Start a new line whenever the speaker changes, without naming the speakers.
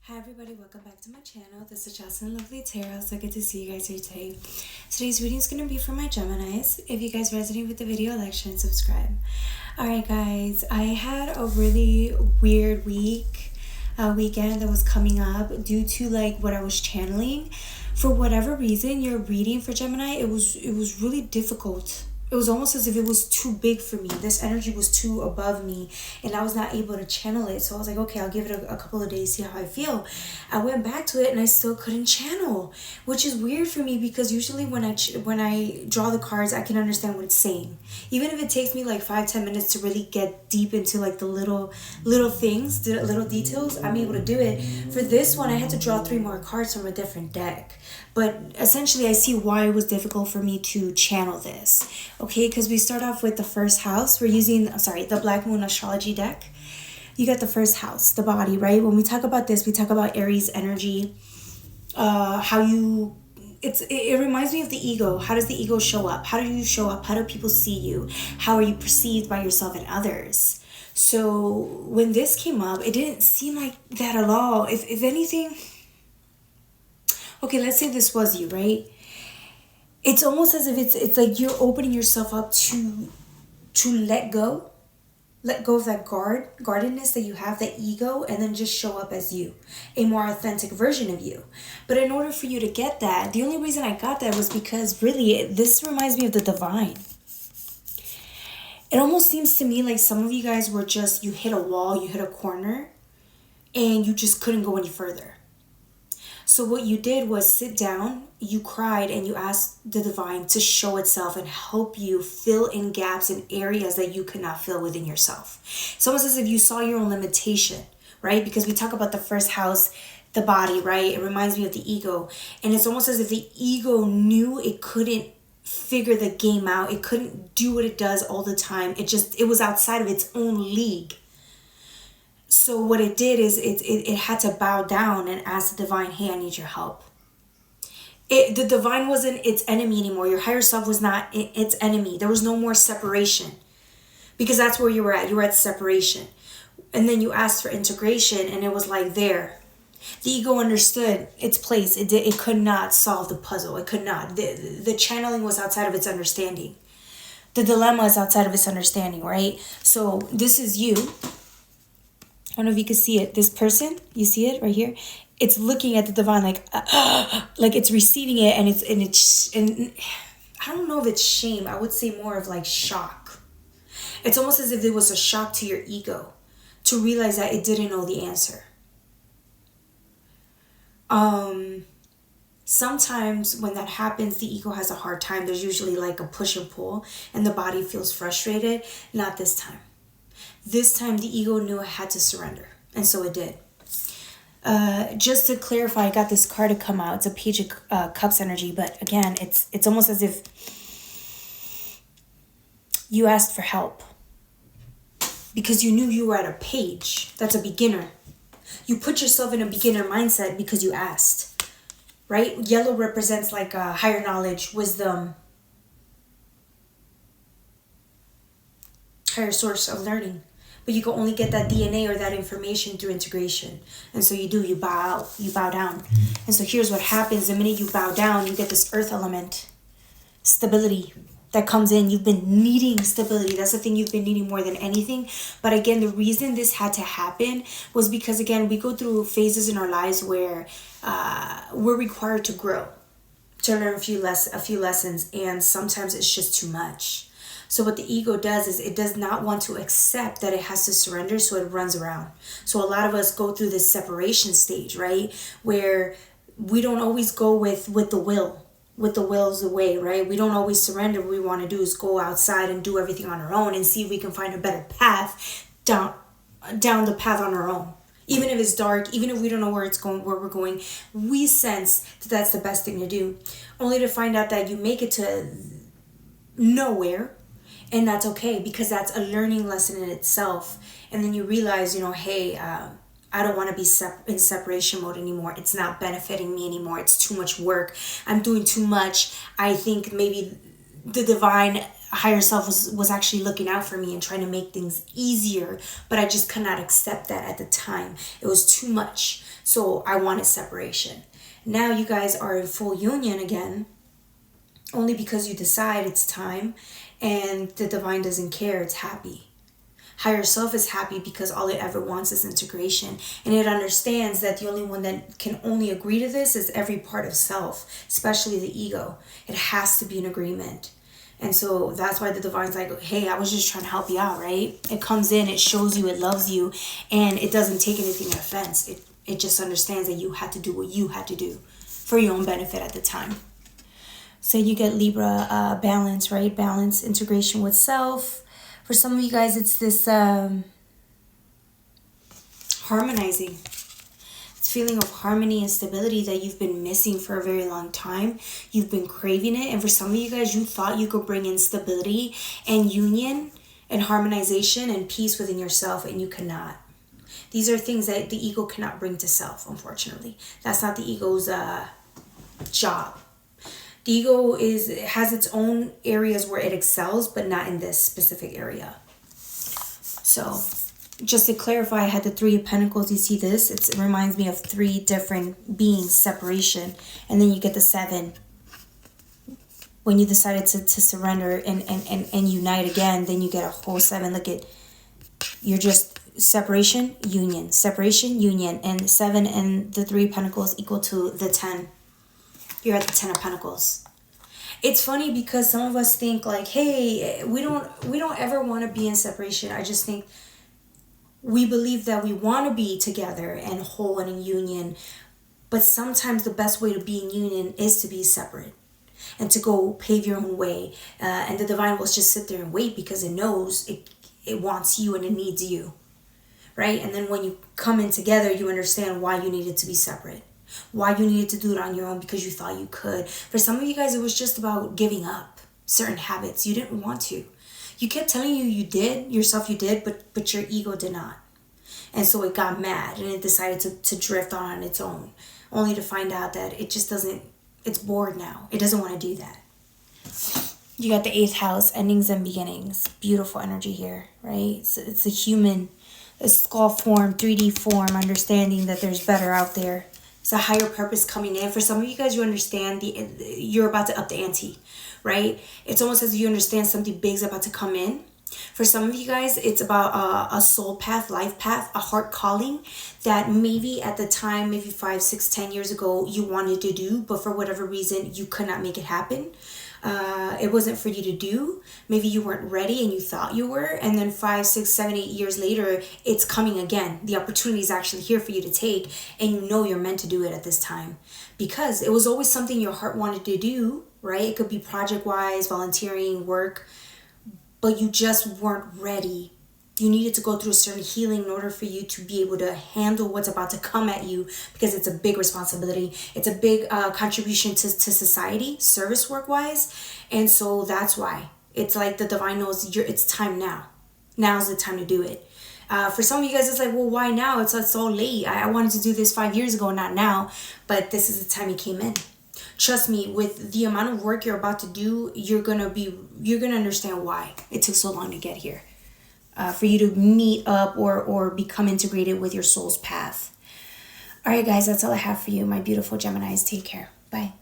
Hi everybody, welcome back to my channel. This is Jocelyn Lovely Tarot. So good to see you guys here today. Today's reading is going to be for my Geminis. If you guys resonate with the video, like, share, and subscribe. Alright guys, I had a really weird weekend that was coming up due to like what I was channeling. For whatever reason, your reading for Gemini, it was really difficult. It was almost as if it was too big for me. This energy was too above me and I was not able to channel it. So I was like, okay, I'll give it a couple of days, see how I feel. I went back to it and I still couldn't channel, which is weird for me because usually when I draw the cards, I can understand what it's saying. Even if it takes me like 5-10 minutes to really get deep into like the little things, the little details, I'm able to do it. For this one, I had to draw 3 more cards from a different deck. But essentially, I see why it was difficult for me to channel this. Okay, because we start off with the first house. We're using, the Black Moon Astrology deck. You got the first house, the body, right? When we talk about this, we talk about Aries energy. It reminds me of the ego. How does the ego show up? How do you show up? How do people see you? How are you perceived by yourself and others? So when this came up, it didn't seem like that at all. If anything... Okay, let's say this was you, right? It's almost as if it's like you're opening yourself up to let go of that guardedness that you have, that ego, and then just show up as you, a more authentic version of you. But in order for you to get that, the only reason I got that was because really this reminds me of the divine. It almost seems to me like some of you guys were just, you hit a wall, you hit a corner, and you just couldn't go any further. So what you did was sit down, you cried, and you asked the divine to show itself and help you fill in gaps in areas that you could not fill within yourself. It's almost as if you saw your own limitation, right? Because we talk about the first house, the body, right? It reminds me of the ego. And it's almost as if the ego knew it couldn't figure the game out. It couldn't do what it does all the time. It was outside of its own league. So what it did is it had to bow down and ask the divine, hey, I need your help. The divine wasn't its enemy anymore. Your higher self was not its enemy. There was no more separation because that's where you were at. You were at separation. And then you asked for integration and it was like there. The ego understood its place. It could not solve the puzzle. It could not. The channeling was outside of its understanding. The dilemma is outside of its understanding, right? So this is you. I don't know if you can see it. This person, you see it right here? It's looking at the divine like it's receiving it and I don't know if it's shame. I would say more of like shock. It's almost as if it was a shock to your ego to realize that it didn't know the answer. Sometimes when that happens, the ego has a hard time. There's usually like a push and pull and the body feels frustrated. Not this time. This time the ego knew it had to surrender, and so it did. Just to clarify, I got this card to come out. It's a Page of Cups energy, but again, it's almost as if you asked for help because you knew you were at a page. That's a beginner. You put yourself in a beginner mindset because you asked, right? Yellow represents like higher knowledge, wisdom, higher source of learning. But you can only get that DNA or that information through integration. And so you bow down. And so here's what happens. The minute you bow down, you get this earth element, stability that comes in. You've been needing stability. That's the thing you've been needing more than anything. But again, the reason this had to happen was because, again, we go through phases in our lives where we're required to grow, to learn a few lessons. And sometimes it's just too much. So what the ego does is it does not want to accept that it has to surrender, so it runs around. So a lot of us go through this separation stage, right? Where we don't always go with the will. With the will's the way, right? We don't always surrender. What we want to do is go outside and do everything on our own and see if we can find a better path down the path on our own. Even if it's dark, even if we don't know where we're going, we sense that that's the best thing to do. Only to find out that you make it to nowhere. And that's okay because that's a learning lesson in itself. And then you realize, hey, I don't want to be in separation mode anymore. It's not benefiting me anymore. It's too much work. I'm doing too much. I think maybe the divine higher self was actually looking out for me and trying to make things easier, but I just could not accept that at the time. It was too much. So I wanted separation. Now you guys are in full union again, only because you decide it's time, and the divine doesn't care, it's happy. Higher self is happy because all it ever wants is integration, and it understands that the only one that can only agree to this is every part of self, especially the ego. It has to be in agreement. And so that's why the divine's like, hey, I was just trying to help you out, right? It comes in, it shows you, it loves you, and it doesn't take anything in offense. It just understands that you had to do what you had to do for your own benefit at the time. So you get Libra, balance, right? Balance, integration with self. For some of you guys, it's this harmonizing. It's feeling of harmony and stability that you've been missing for a very long time. You've been craving it. And for some of you guys, you thought you could bring in stability and union and harmonization and peace within yourself, and you cannot. These are things that the ego cannot bring to self, unfortunately. That's not the ego's job. The ego has its own areas where it excels, but not in this specific area. So, just to clarify, I had the Three of Pentacles. You see this? It reminds me of three different beings, separation. And then you get the Seven. When you decided to surrender and unite again, then you get a whole Seven. Look at, you're just separation, union, separation, union. And 7 and the Three of Pentacles equal to the 10. You're at the 10 of Pentacles. It's funny because some of us think like, hey, we don't ever want to be in separation. I just think we believe that we want to be together and whole and in union. But sometimes the best way to be in union is to be separate and to go pave your own way. And the divine will just sit there and wait because it knows it wants you and it needs you. Right? And then when you come in together, you understand why you needed to be separate. Why you needed to do it on your own because you thought you could. For some of you guys, it was just about giving up certain habits. You didn't want to. You kept telling you did, yourself you did, but your ego did not. And so it got mad and it decided to drift on its own, only to find out that it just doesn't, it's bored now. It doesn't want to do that. You got the 8th house, endings and beginnings. Beautiful energy here, right? It's a human, a skull form, 3D form, understanding that there's better out there. It's a higher purpose coming in. For some of you guys, you understand you're about to up the ante, right? It's almost as if you understand something big is about to come in. For some of you guys, it's about a soul path, life path, a heart calling that maybe at the time, maybe 5, 6, 10 years ago, you wanted to do, but for whatever reason, you could not make it happen. It wasn't for you to do. Maybe you weren't ready and you thought you were. And then 5, 6, 7, 8 years later, it's coming again. The opportunity is actually here for you to take. And you know you're meant to do it at this time. Because it was always something your heart wanted to do, right? It could be project-wise, volunteering, work. But you just weren't ready. You needed to go through a certain healing in order for you to be able to handle what's about to come at you, because it's a big responsibility. It's a big contribution to society, service work wise. And so that's why it's like the divine knows it's time now. Now's the time to do it. For some of you guys, it's like, well, why now? It's so late. I wanted to do this 5 years ago, not now. But this is the time he came in. Trust me, with the amount of work you're about to do, you're gonna understand why it took so long to get here. For you to meet up or become integrated with your soul's path. All right, guys, that's all I have for you, my beautiful Geminis. Take care. Bye.